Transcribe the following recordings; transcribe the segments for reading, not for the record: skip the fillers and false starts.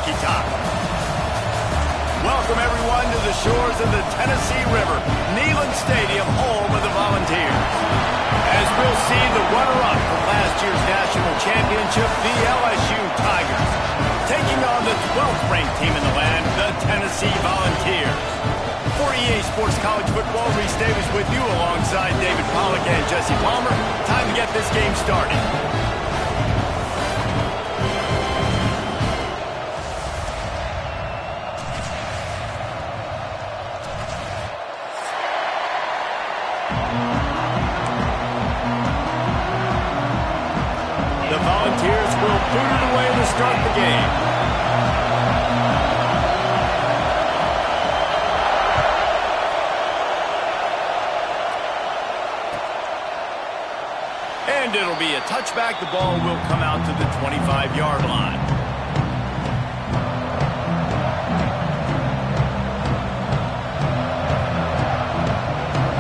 Top. Welcome, everyone, to the shores of the Tennessee River, Neyland Stadium, home of the Volunteers. As we'll see the runner-up from last year's national championship, the LSU Tigers, taking on the 12th-ranked team in the land, the Tennessee Volunteers. For EA Sports College Football, Reese Davis with you alongside David Pollack and Jesse Palmer. Time to get this game started. The Volunteers will boot it away to start the game. And it'll be a touchback. The ball will come out to the 25-yard line.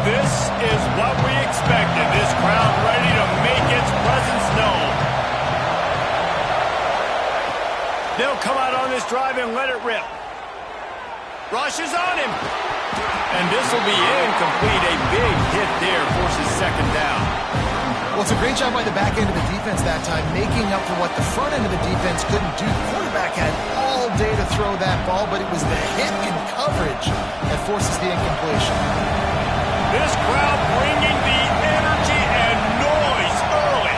This is what we expected. This crowd ready to make its presence known. They'll come out on this drive and let it rip. Rush is on him. And this will be incomplete. A big hit there forces second down. Well, it's a great job by the back end of the defense that time, making up for what the front end of the defense couldn't do. The quarterback had all day to throw that ball, but it was the hit and coverage that forces the incompletion. This crowd bringing the energy and noise early.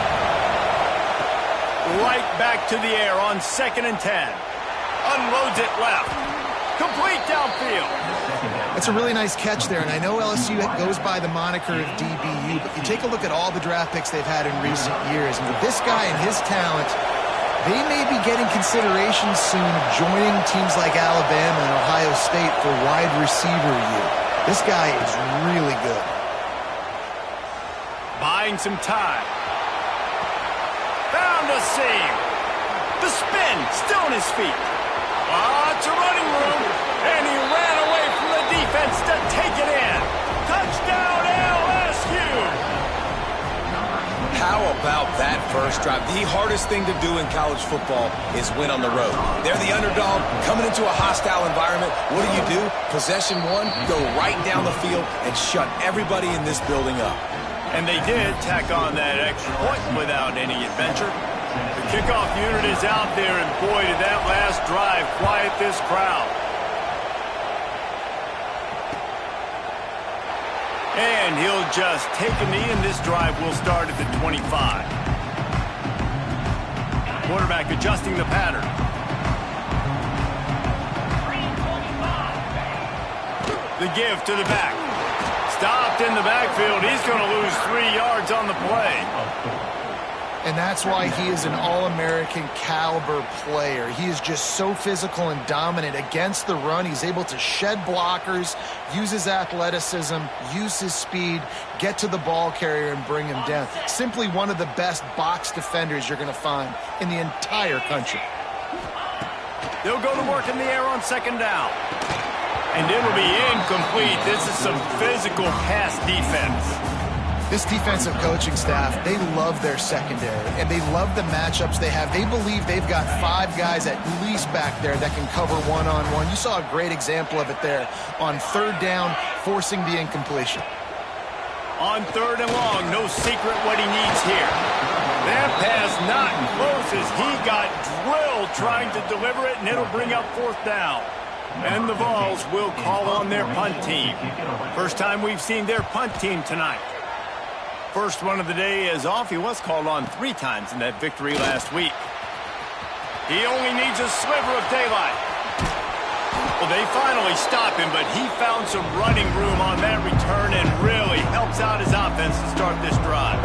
Right back to the air on 2nd and 10. Unloads it left. Complete downfield. That's a really nice catch there, and I know LSU goes by the moniker of DBU, but you take a look at all the draft picks they've had in recent years, and with this guy and his talent, they may be getting consideration soon joining teams like Alabama and Ohio State for wide receiver year. This guy is really good. Buying some time. Found a seam. The spin, still on his feet. Lots of running room, and he ran away from the defense to take it in. Touchdown, LSU! How about that first drive? The hardest thing to do in college football is win on the road. They're the underdog, coming into a hostile environment. What do? Possession one, go right down the field and shut everybody in this building up. And they did tack on that extra point without any adventure. The kickoff unit is out there, and boy, did that last drive quiet this crowd. And he'll just take a knee, and this drive will start at the 25. Quarterback adjusting the pattern. The give to the back. Stopped in the backfield. He's going to lose 3 yards on the play. And that's why he is an All-American caliber player. He is just so physical and dominant against the run. He's able to shed blockers, use his athleticism, use his speed, get to the ball carrier and bring him down. Simply one of the best box defenders you're going to find in the entire country. They'll go to work in the air on 2nd down. And it'll be incomplete. This is some physical pass defense. This defensive coaching staff, they love their secondary, and they love the matchups they have. They believe they've got 5 guys at least back there that can cover one-on-one. You saw a great example of it there on 3rd down, forcing the incompletion. On 3rd and long, no secret what he needs here. That pass not close as he got drilled trying to deliver it, and it'll bring up 4th down. And the Vols will call on their punt team. First time we've seen their punt team tonight. First one of the day is off. He was called on 3 times in that victory last week. He only needs a sliver of daylight. Well, they finally stop him, but he found some running room on that return and really helps out his offense to start this drive.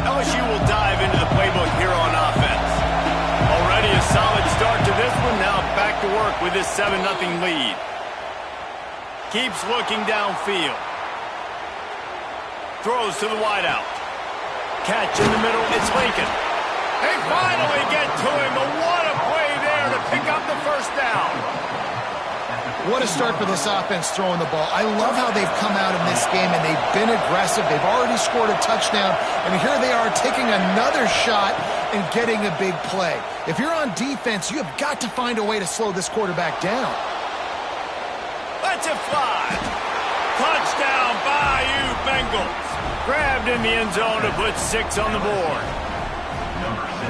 LSU will dive into the playbook here on offense. Already a solid start to this one. Now back to work with this 7-0 lead. Keeps looking downfield. Throws to the wideout. Catch in the middle. It's Lincoln. They finally get to him, but what a play there to pick up the first down. What a start for this offense throwing the ball. I love how they've come out in this game, and they've been aggressive. They've already scored a touchdown, and here they are taking another shot and getting a big play. If you're on defense, you have got to find a way to slow this quarterback down. Let's it fly. Touchdown, Bayou Bengals. Grabbed in the end zone to put 6 on the board.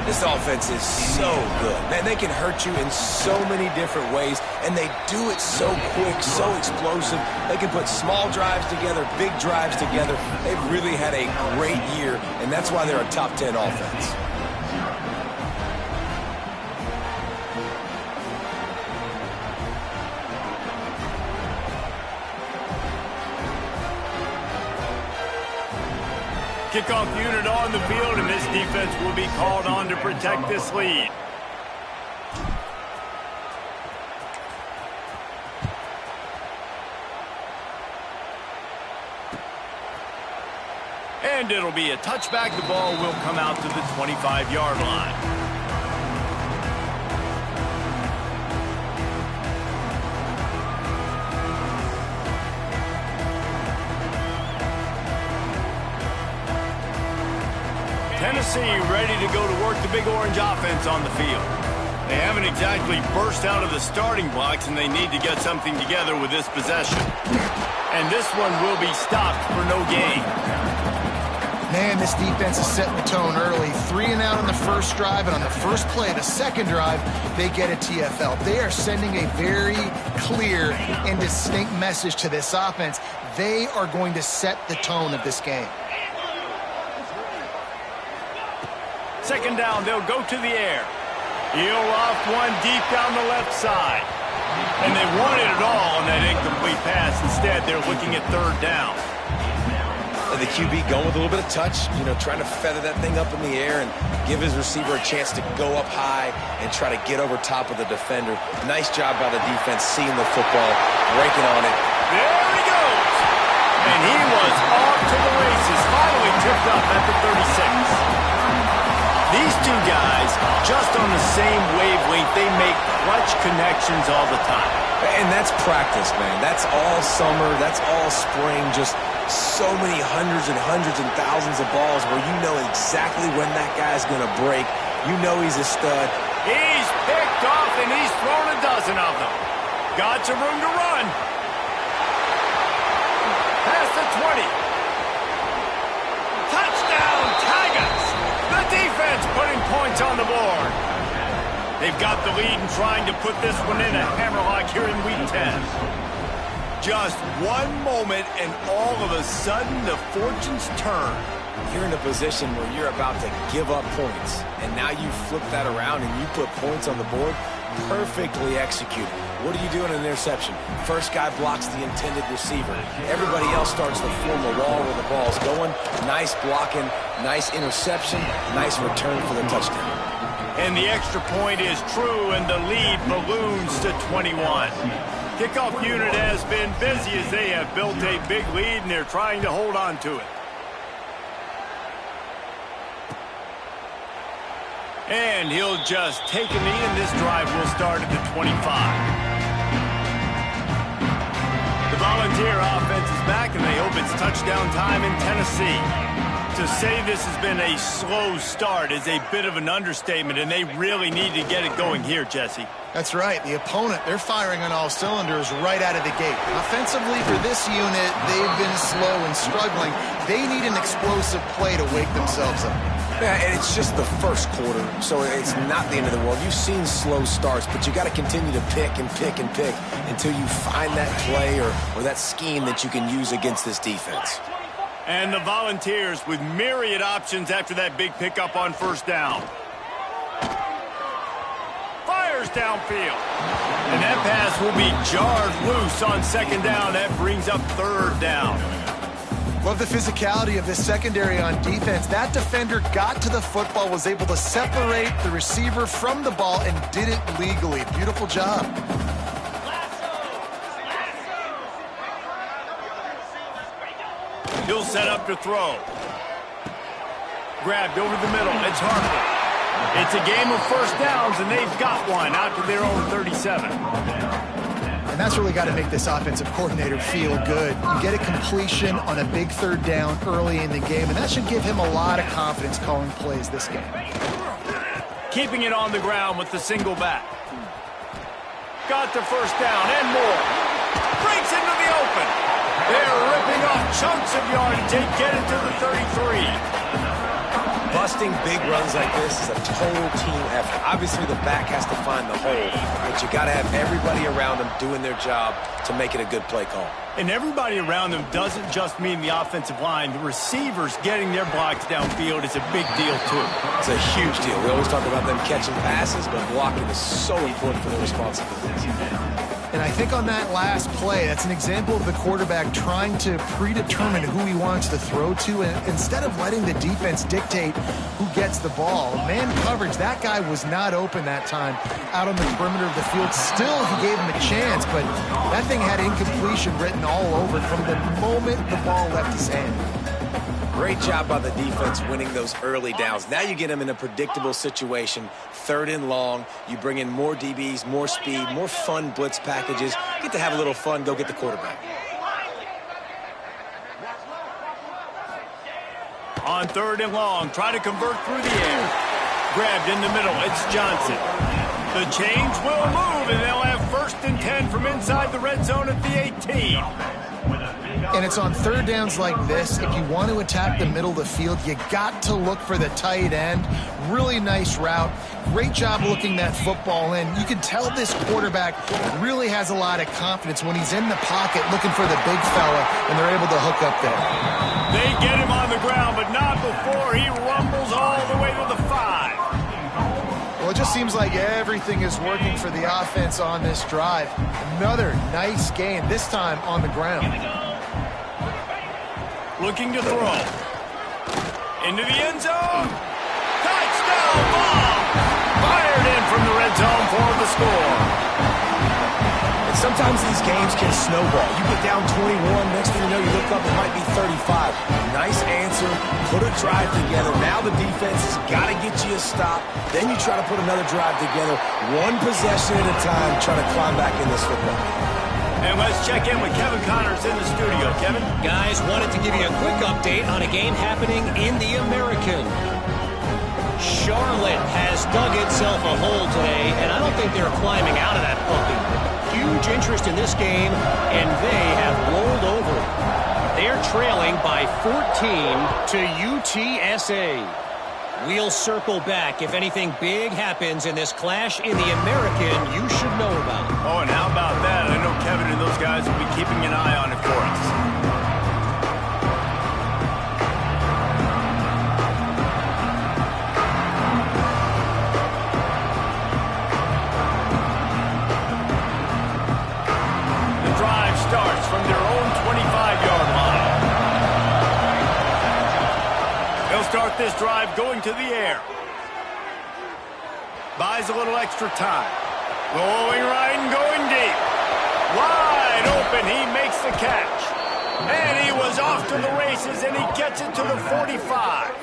This offense is so good. Man, they can hurt you in so many different ways, and they do it so quick, so explosive. They can put small drives together, big drives together. They've really had a great year, and that's why they're a top 10 offense. Kickoff unit on the field, and this defense will be called on to protect this lead. And it'll be a touchback. The ball will come out to the 25-yard line. Tennessee ready to go to work the Big Orange offense on the field. They haven't exactly burst out of the starting blocks, and they need to get something together with this possession. And this one will be stopped for no gain. Man, this defense is setting the tone early. 3 and out on the first drive, and on the first play of the second drive, they get a TFL. They are sending a very clear and distinct message to this offense. They are going to set the tone of this game. Second down, they'll go to the air. He'll loft one deep down the left side. And they wanted it all on that incomplete pass. Instead, they're looking at third down. The QB going with a little bit of touch, trying to feather that thing up in the air and give his receiver a chance to go up high and try to get over top of the defender. Nice job by the defense, seeing the football, breaking on it. There he goes. And he was off to the races, finally tipped up at the 36. These two guys, just on the same wavelength, they make clutch connections all the time. And that's practice, man. That's all summer. That's all spring. Just so many hundreds and thousands of balls where you know exactly when that guy's going to break. You know he's a stud. He's picked off, and he's thrown a dozen of them. Got some room to run. Past the 20. Touchdown, Tigers. The defense putting points on the board. They've got the lead and trying to put this one in a hammerlock here in Week 10. Just one moment, and all of a sudden, the fortunes turn. You're in a position where you're about to give up points, and now you flip that around and you put points on the board. Perfectly executed. What do you do in an interception? First guy blocks the intended receiver. Everybody else starts to form a wall where the ball's going. Nice blocking, nice interception, nice return for the touchdown. And the extra point is true, and the lead balloons to 21. Kickoff unit has been busy as they have built a big lead, and they're trying to hold on to it. And he'll just take a knee, and this drive will start at the 25. The Volunteer offense is back, and they hope it's touchdown time in Tennessee. To say this has been a slow start is a bit of an understatement, and they really need to get it going here, Jesse. That's right. The opponent, they're firing on all cylinders right out of the gate. Offensively, for this unit, they've been slow and struggling. They need an explosive play to wake themselves up. Yeah, and it's just the first quarter, so it's not the end of the world. You've seen slow starts, but you got to continue to pick and pick and pick until you find that play or that scheme that you can use against this defense. And the Volunteers with myriad options after that big pickup on first down. Fires downfield. And that pass will be jarred loose on second down. That brings up third down. Love the physicality of this secondary on defense. That defender got to the football, was able to separate the receiver from the ball, and did it legally. Beautiful job. He'll set up to throw. Grabbed over the middle. It's Harper. It's a game of first downs, and they've got one out to their own 37. And that's really got to make this offensive coordinator feel good. You get a completion on a big third down early in the game, and that should give him a lot of confidence calling plays this game. Keeping it on the ground with the single back. Got the first down and more. Breaks into the open. They're ripping off chunks of yardage. They get it to the 33. Busting big runs like this is a total team effort. Obviously, the back has to find the hole, but you got to have everybody around them doing their job to make it a good play call. And everybody around them doesn't just mean the offensive line. The receivers getting their blocks downfield is a big deal, too. It's a huge deal. We always talk about them catching passes, but blocking is so important for their responsibilities. And I think on that last play, that's an example of the quarterback trying to predetermine who he wants to throw to, and instead of letting the defense dictate who gets the ball. Man coverage, that guy was not open that time out on the perimeter of the field. Still, he gave him a chance, but that thing had incompletion written all over it from the moment the ball left his hand. Great job by the defense winning those early downs. Now you get them in a predictable situation, 3rd and long. You bring in more DBs, more speed, more fun blitz packages. Get to have a little fun, go get the quarterback. On 3rd and long, try to convert through the air. Grabbed in the middle, it's Johnson. The change will move, and they'll have 1st and 10 from inside the red zone at the 18. And it's on 3rd downs like this. If you want to attack the middle of the field, you got to look for the tight end. Really nice route. Great job looking that football in. You can tell this quarterback really has a lot of confidence when he's in the pocket looking for the big fella, and they're able to hook up there. They get him on the ground, but not before he rumbles all the way to the 5. Well, it just seems like everything is working for the offense on this drive. Another nice game, this time on the ground. Looking to throw. Into the end zone. Touchdown ball. Fired in from the red zone for the score. And sometimes these games can snowball. You get down 21, next thing you know, you look up, it might be 35. Nice answer, put a drive together. Now the defense has got to get you a stop. Then you try to put another drive together. One possession at a time, try to climb back in this football. And let's check in with Kevin Connors in the studio. Kevin? Guys, wanted to give you a quick update on a game happening in the American. Charlotte has dug itself a hole today, and I don't think they're climbing out of that puppy. Huge interest in this game, and they have rolled over. They're trailing by 14 to UTSA. We'll circle back if anything big happens in this clash in the American you should know about. Oh, and how about that? I know Kevin and those guys will be keeping an eye on it for us. The drive starts from their own 25-yard line. They'll start this drive going to the air. Buys a little extra time. Going right and going deep. Wide open, he makes the catch. And he was off to the races, and he gets it to the 45.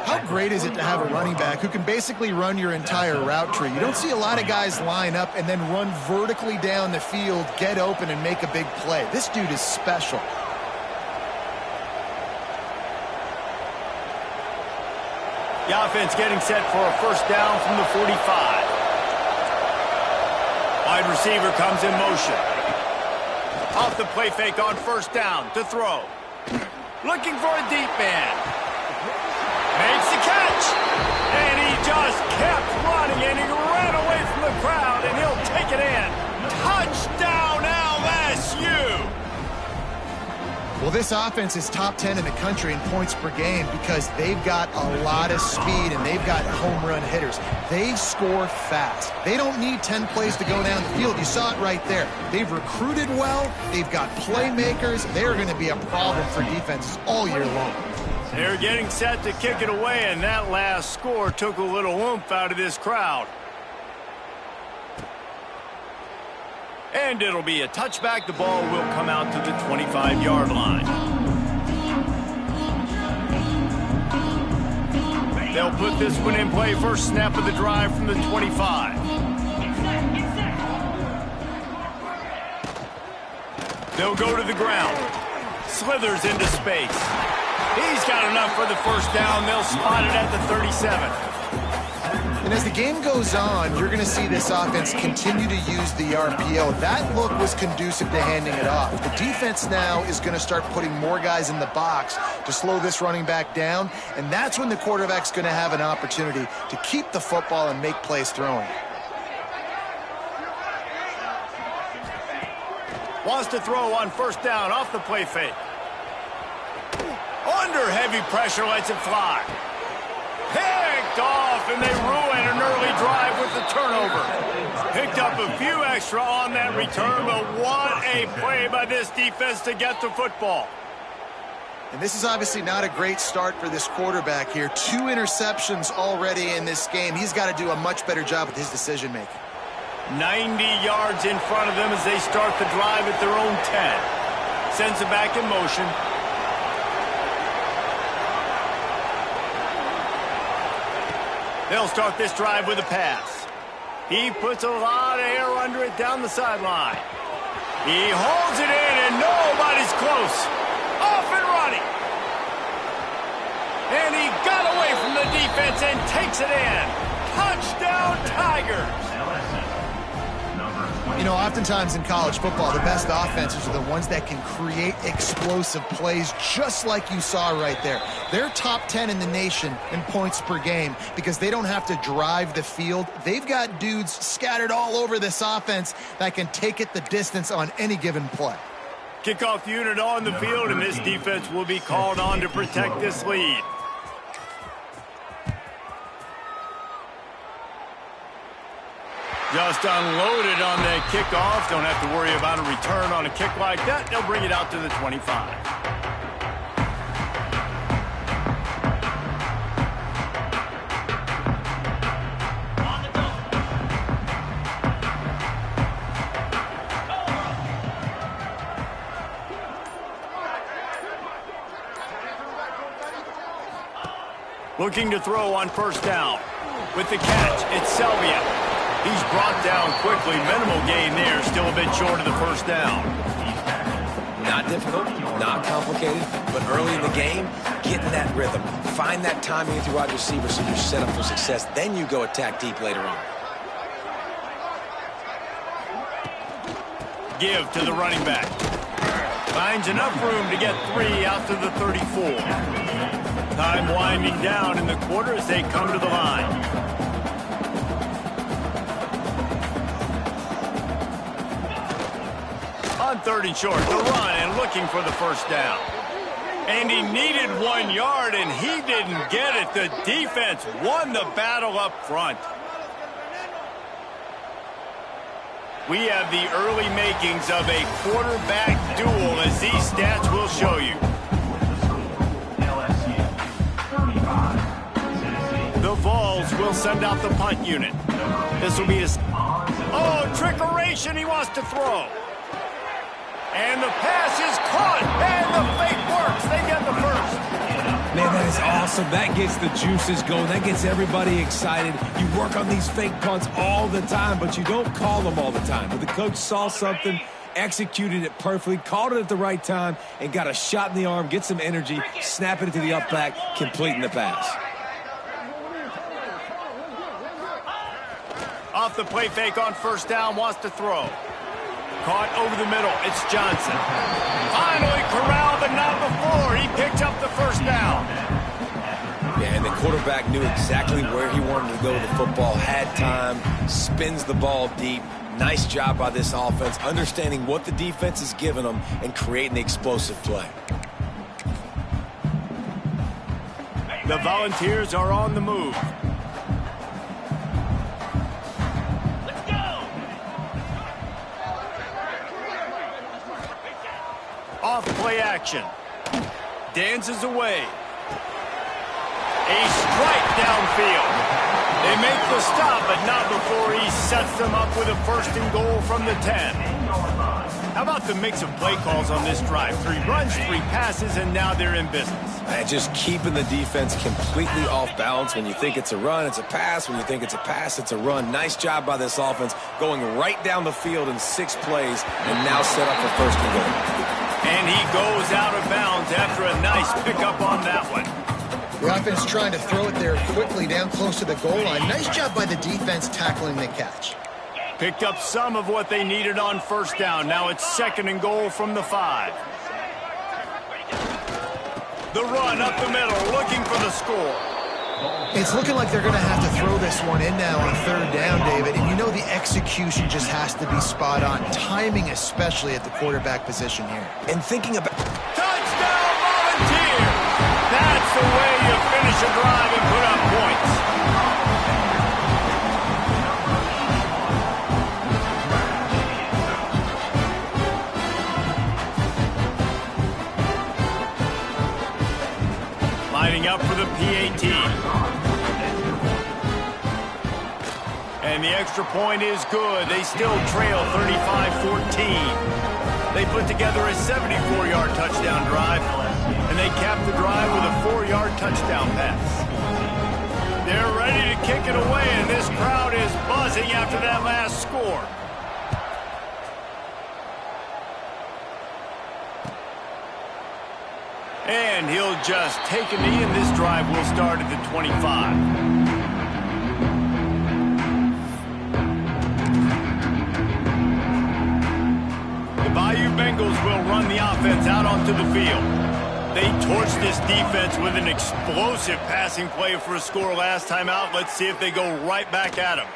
How great is it to have a running back who can basically run your entire route tree? You don't see a lot of guys line up and then run vertically down the field, get open, and make a big play. This dude is special. The offense getting set for a first down from the 45. Wide receiver comes in motion. Off the play fake on first down to throw. Looking for a deep man. Makes the catch. And he just kept running, and he ran away from the crowd, and he'll take it in. Touchdown LSU! Well, this offense is top 10 in the country in points per game because they've got a lot of speed and they've got home run hitters. They score fast. They don't need 10 plays to go down the field. You saw it right there. They've recruited well. They've got playmakers. They're going to be a problem for defenses all year long. They're getting set to kick it away, and that last score took a little oomph out of this crowd. And it'll be a touchback. The ball will come out to the 25-yard line. They'll put this one in play. First snap of the drive from the 25. They'll go to the ground. Slithers into space. He's got enough for the first down. They'll spot it at the 37. And as the game goes on, you're going to see this offense continue to use the RPO. That look was conducive to handing it off. The defense now is going to start putting more guys in the box to slow this running back down, and that's when the quarterback's going to have an opportunity to keep the football and make plays throwing. Wants to throw on first down off the play fake. Under heavy pressure, lets it fly. Picked off, and they ruin an early drive with the turnover. Picked up a few extra on that return, but what a play by this defense to get the football. And this is obviously not a great start for this quarterback here. 2 interceptions already in this game. He's got to do a much better job with his decision-making. 90 yards in front of them as they start the drive at their own 10. Sends it back in motion. They'll start this drive with a pass. He puts a lot of air under it down the sideline. He holds it in, and nobody's close. Off and running. And he got away from the defense and takes it in. Touchdown, Tigers. You know, oftentimes in college football, the best offenses are the ones that can create explosive plays, just like you saw right there. They're top 10 in the nation in points per game because they don't have to drive the field. They've got dudes scattered all over this offense that can take it the distance on any given play. Kickoff unit on the field, and this defense will be called on to protect this lead. Just unloaded on the kickoff. Don't have to worry about a return on a kick like that. They'll bring it out to the 25. Looking to throw on first down. With the catch, it's Selvia. He's brought down quickly. Minimal gain there. Still a bit short of the first down. Not difficult, not complicated, but early in the game, get in that rhythm. Find that timing with your wide receiver so you're set up for success. Then you go attack deep later on. Give to the running back. Finds enough room to get 3 out to the 34. Time winding down in the quarter as they come to the line. On 3rd and short, the run and looking for the first down. And he needed 1 yard, and he didn't get it. The defense won the battle up front. We have the early makings of a quarterback duel, as these stats will show you. The Vols will send out the punt unit. This will be his... Oh, trickeration, he wants to throw. And the pass is caught, and the fake works. They get the first. Man, that is awesome. That gets the juices going. That gets everybody excited. You work on these fake punts all the time, but you don't call them all the time. But the coach saw something, executed it perfectly, called it at the right time, and got a shot in the arm, get some energy, snap it to the up back, completing the pass. Off the play fake on first down, wants to throw. Caught over the middle. It's Johnson. Finally corralled, but not before. He picked up the first down. Yeah, and the quarterback knew exactly where he wanted to go with the football, had time, spins the ball deep. Nice job by this offense, understanding what the defense is giving them and creating the explosive play. The Volunteers are on the move. Off play action. Dances away. A strike downfield. They make the stop, but not before he sets them up with a 1st and goal from the 10. How about the mix of play calls on this drive? 3 runs, 3 passes, and now they're in business. And just keeping the defense completely off balance. When you think it's a run, it's a pass. When you think it's a pass, it's a run. Nice job by this offense going right down the field in 6 plays and now set up for first and goal. And he goes out of bounds after a nice pickup on that one. The offense trying to throw it there quickly down close to the goal line. Nice job by the defense tackling the catch. Picked up some of what they needed on first down. Now it's 2nd and goal from the 5. The run up the middle, looking for the score. It's looking like they're going to have to throw this one in now on 3rd down, David. And you know the execution just has to be spot on. Timing especially at the quarterback position here. And thinking about... Touchdown, Volunteers! That's the way you finish a drive and put up points. Lining up for the PAT. And the extra point is good. They still trail 35-14. They put together a 74-yard touchdown drive, and they cap the drive with a 4-yard touchdown pass. They're ready to kick it away, and this crowd is buzzing after that last score. And he'll just take a knee, and this drive will start at the 25. The Bayou Bengals will run the offense out onto the field. They torched this defense with an explosive passing play for a score last time out. Let's see if they go right back at him.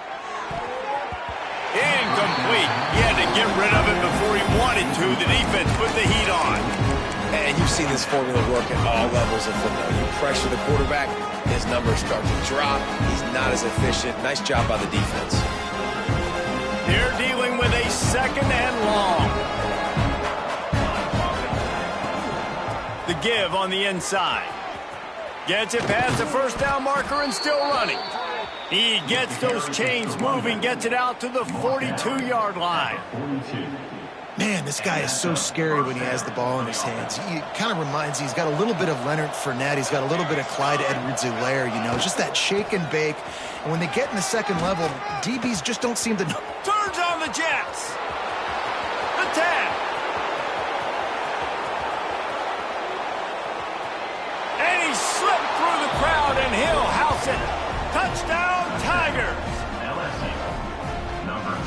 Incomplete. He had to get rid of it before he wanted to. The defense put the heat on. And you've seen this formula work at all levels of football. You pressure the quarterback, his numbers start to drop. He's not as efficient. Nice job by the defense. They're dealing with a 2nd and long. The give on the inside. Gets it past the first down marker and still running. He gets those chains moving, gets it out to the 42-yard line. Man, this guy is so scary when he has the ball in his hands. He kind of reminds me, he's got a little bit of Leonard Fournette. He's got a little bit of Clyde Edwards-Helaire, you know, just that shake and bake. And when they get in the 2nd level, DBs just don't seem to know. Turns on the Jets. The tag. And he slipped through the crowd, and he'll house it. Touchdown, Tigers.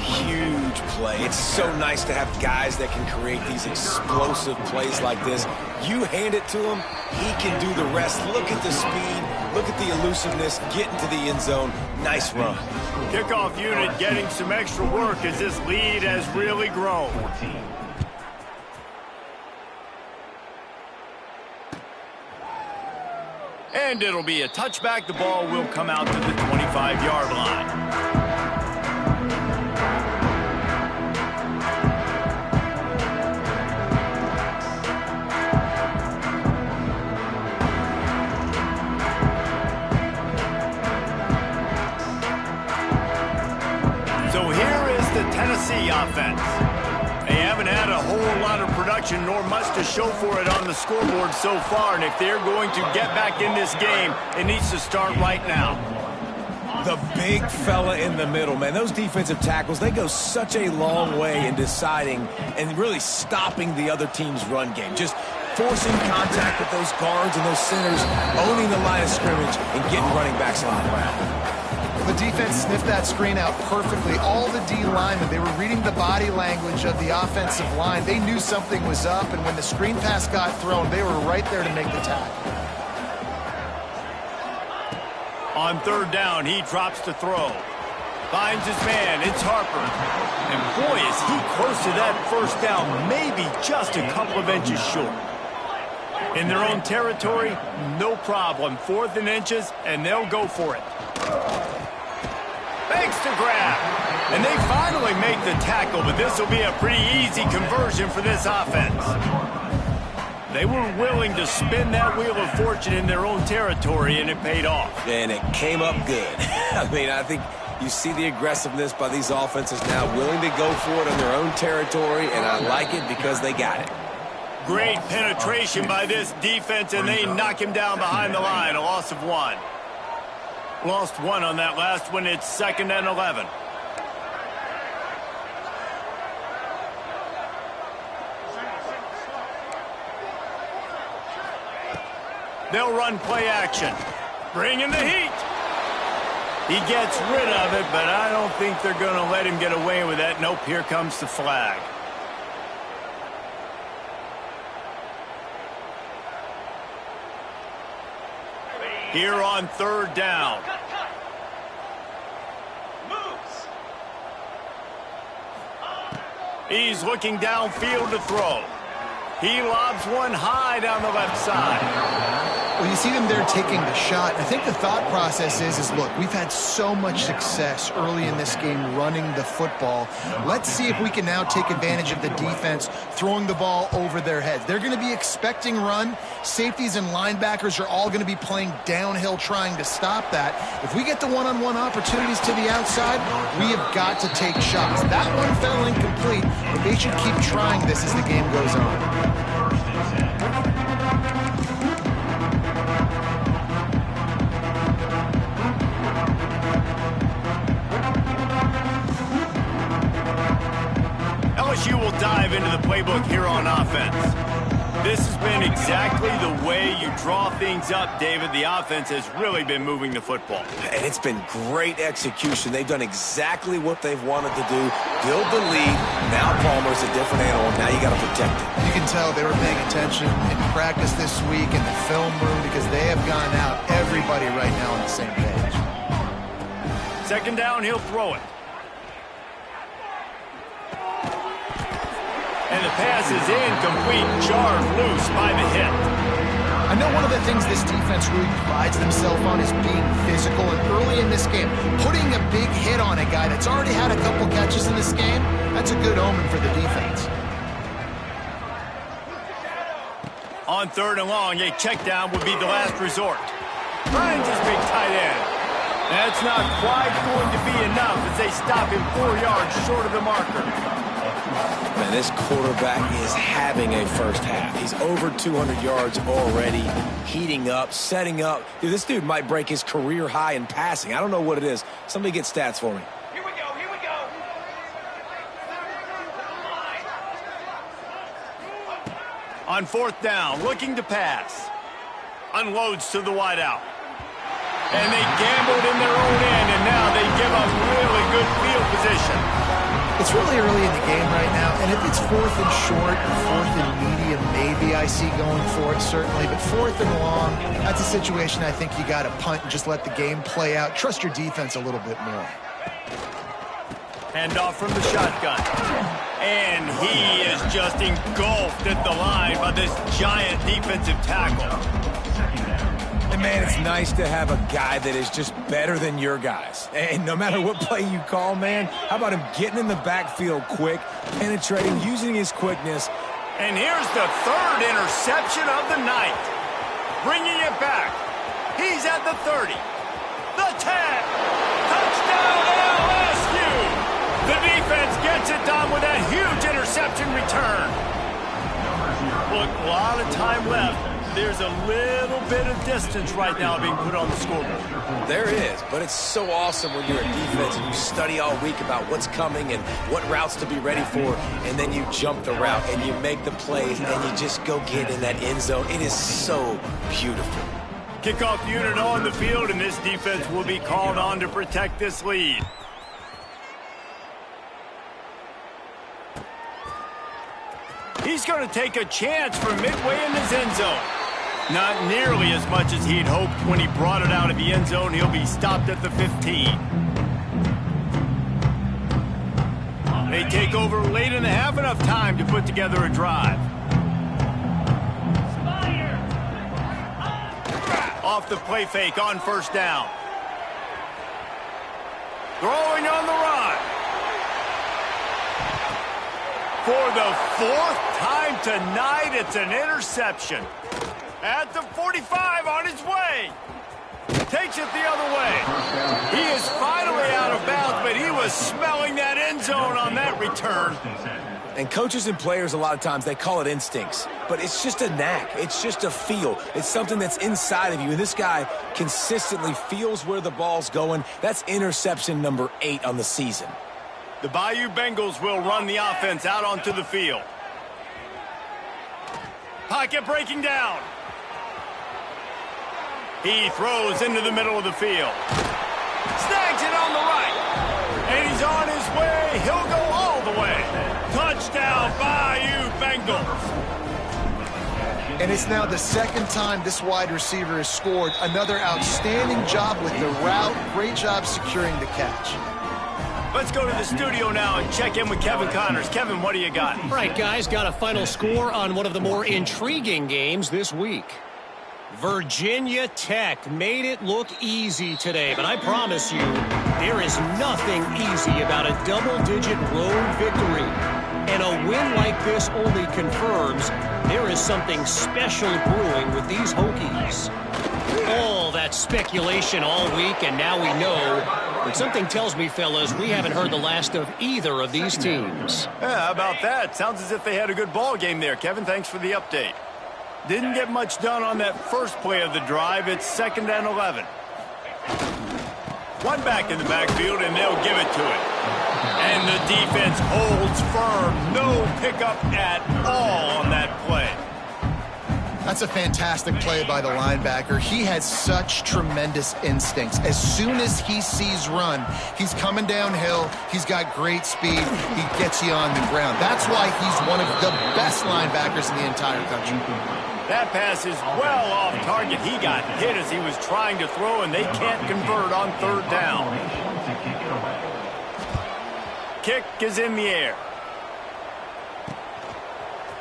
Huge play. It's so nice to have guys that can create these explosive plays like this. You hand it to him, he can do the rest. Look at the speed, look at the elusiveness, get into the end zone. Nice run. Kickoff unit getting some extra work as this lead has really grown. And it'll be a touchback. The ball will come out to the 25-yard line. So here is the Tennessee offense. They haven't had a whole lot of production nor much to show for it on the scoreboard so far, and if they're going to get back in this game, it needs to start right now. The big fella in the middle, man. Those defensive tackles, they go such a long way in deciding and really stopping the other team's run game. Just forcing contact with those guards and those centers, owning the line of scrimmage, and getting running backs on the ground. The defense sniffed that screen out perfectly. All the D linemen, they were reading the body language of the offensive line. They knew something was up, and when the screen pass got thrown, they were right there to make the tackle. On 3rd down, he drops to throw. Finds his man. It's Harper. And boy, is he close to that first down, maybe just a couple of inches short. In their own territory, no problem. 4th and inches, and they'll go for it. Thanks to grab. And they finally make the tackle, but this will be a pretty easy conversion for this offense. They were willing to spin that wheel of fortune in their own territory, and it paid off. And it came up good. I mean, I think you see the aggressiveness by these offenses now, willing to go for it in their own territory, and I like it because they got it. Great penetration by this defense, and they knock him down behind the line. A loss of 1. Lost 1 on that last one. It's 2nd and 11. They'll run play action. Bring in the heat. He gets rid of it, but I don't think they're going to let him get away with that. Nope, here comes the flag. Here on 3rd down. He's looking downfield to throw. He lobs one high down the left side. Well, you see them there taking the shot. I think the thought process is look, we've had so much success early in this game running the football. Let's see if we can now take advantage of the defense throwing the ball over their heads. They're going to be expecting run. Safeties and linebackers are all going to be playing downhill trying to stop that. If we get the one-on-one opportunities to the outside, we have got to take shots. That one fell incomplete, but they should keep trying this as the game goes on. LSU will dive into the playbook here on offense. This has been exactly the way you draw things up, David. The offense has really been moving the football. And it's been great execution. They've done exactly what they've wanted to do. Build the lead. Now Palmer's a different animal. Now you got to protect it. You can tell they were paying attention in practice this week in the film room because they have gone out, everybody right now on the same page. 2nd down, he'll throw it. And the pass is incomplete, jarred loose by the hit. I know one of the things this defense really prides themselves on is being physical, and early in this game, putting a big hit on a guy that's already had a couple catches in this game, that's a good omen for the defense. On 3rd and long, a check down would be the last resort. Finds his big tight end. That's not quite going to be enough as they stop him 4 yards short of the marker. Man, this quarterback is having a first half. He's over 200 yards already, heating up, setting up. Dude, this dude might break his career high in passing. I don't know what it is. Somebody get stats for me. Here we go, here we go. On 4th down, looking to pass. Unloads to the wideout. And they gambled in their own end, and now they give up really good field position. It's really early in the game right now, and if it's 4th and short or 4th and medium, maybe I see going for it, certainly. But 4th and long, that's a situation I think you got to punt and just let the game play out. Trust your defense a little bit more. Handoff from the shotgun. And he is just engulfed at the line by this giant defensive tackle. And, man, it's nice to have a guy that is just better than your guys. And no matter what play you call, man, how about him getting in the backfield quick, penetrating, using his quickness. And here's the 3rd interception of the night. Bringing it back. He's at the 30. The 10. Touchdown LSU. The defense gets it done with a huge interception return. Look, a lot of time left. There's a little bit of distance right now being put on the scoreboard. There is, but it's so awesome when you're a defense and you study all week about what's coming and what routes to be ready for, and then you jump the route and you make the plays and you just go get in that end zone. It is so beautiful. Kickoff unit on the field, and this defense will be called on to protect this lead. He's going to take a chance from midway in his end zone. Not nearly as much as he'd hoped when he brought it out of the end zone. He'll be stopped at the 15. They take over late in the half, enough time to put together a drive. Off the play fake on 1st down. Throwing on the run. For the 4th time tonight, it's an interception. At the 45 on his way. Takes it the other way. He is finally out of bounds, but he was smelling that end zone on that return. And coaches and players, a lot of times, they call it instincts. But it's just a knack. It's just a feel. It's something that's inside of you. And this guy consistently feels where the ball's going. That's interception number 8 on the season. The Bayou Bengals will run the offense out onto the field. Pocket breaking down. He throws into the middle of the field. Snags it on the right. And he's on his way. He'll go all the way. Touchdown, Bayou Bengals. And it's now the second time this wide receiver has scored. Another outstanding job with the route. Great job securing the catch. Let's go to the studio now and check in with Kevin Connors. Kevin, what do you got? All right, guys, got a final score on one of the more intriguing games this week. Virginia Tech made it look easy today, but I promise you, there is nothing easy about a double-digit road victory. And a win like this only confirms there is something special brewing with these Hokies. All that speculation all week, and now we know. But something tells me, fellas, we haven't heard the last of either of these teams. Yeah, how about that? Sounds as if they had a good ball game there. Kevin, thanks for the update. Didn't get much done on that first play of the drive. It's 2nd and 11. One back in the backfield, and they'll give it to it. And the defense holds firm. No pickup at all on that play. That's a fantastic play by the linebacker. He has such tremendous instincts. As soon as he sees run, he's coming downhill. He's got great speed. He gets you on the ground. That's why he's one of the best linebackers in the entire country. That pass is well off target. He got hit as he was trying to throw, and they can't convert on 3rd down. Kick is in the air.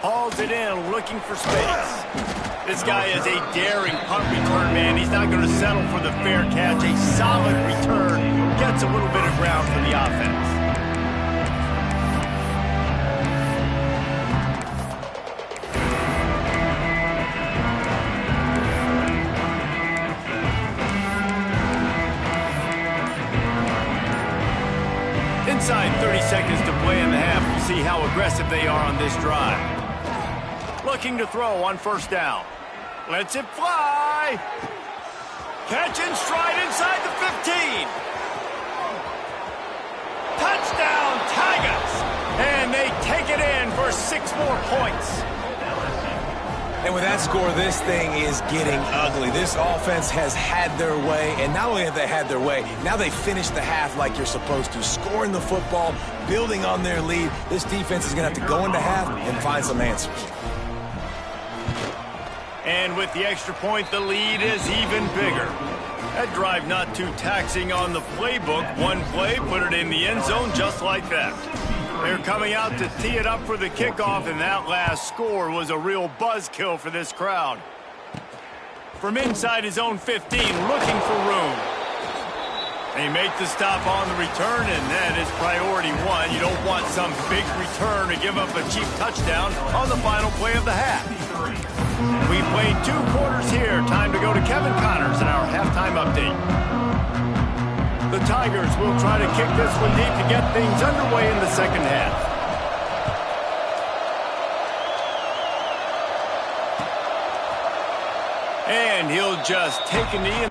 Hauls it in, looking for space. This guy is a daring punt return man. He's not going to settle for the fair catch. A solid return. Gets a little bit of ground for the offense. Inside 30 seconds to play in the half. We'll see how aggressive they are on this drive. Looking to throw on 1st down. Lets it fly. Catch and stride inside the 15. Touchdown, Tigers. And they take it in for 6 more points. And with that score, this thing is getting ugly. This offense has had their way, and not only have they had their way, now they finished the half like you're supposed to, scoring the football, building on their lead. This defense is going to have to go into half and find some answers. And with the extra point, the lead is even bigger. That drive not too taxing on the playbook. One play, put it in the end zone just like that. They're coming out to tee it up for the kickoff, and that last score was a real buzzkill for this crowd. From inside his own 15, looking for room. They make the stop on the return, and that is priority 1. You don't want some big return to give up a cheap touchdown on the final play of the half. We played 2 quarters here. Time to go to Kevin Connors in our halftime update. The Tigers will try to kick this one deep to get things underway in the 2nd half. And he'll just take a knee.